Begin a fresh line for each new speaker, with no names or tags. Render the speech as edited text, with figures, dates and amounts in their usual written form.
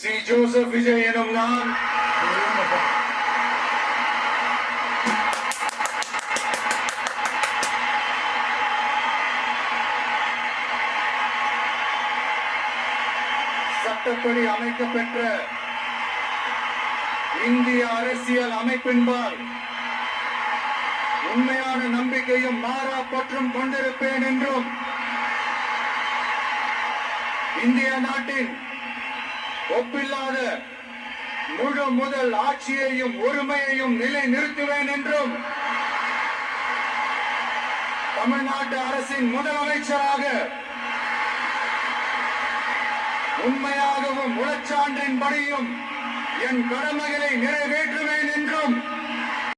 Sri Joseph Vijay எனும் நான் சட்டப்படி அமைக்கப்பெற்ற இந்திய அரசியல் அமைப்பின்பால் உண்மையான நம்பிக்கையும் மாறா பற்றும் கொண்டிருப்பேன் என்றும் இந்திய நாட்டின் ஒப்பில்லாத முழு முதல் ஆட்சியையும் உரிமையையும் நிலை நிறுத்துவேன் என்றும் தமிழ்நாட்டு அரசின் முதலமைச்சராக உண்மையாகவும் உளச்சான்றின்படியும் என் கடமைகளை நிறைவேற்ற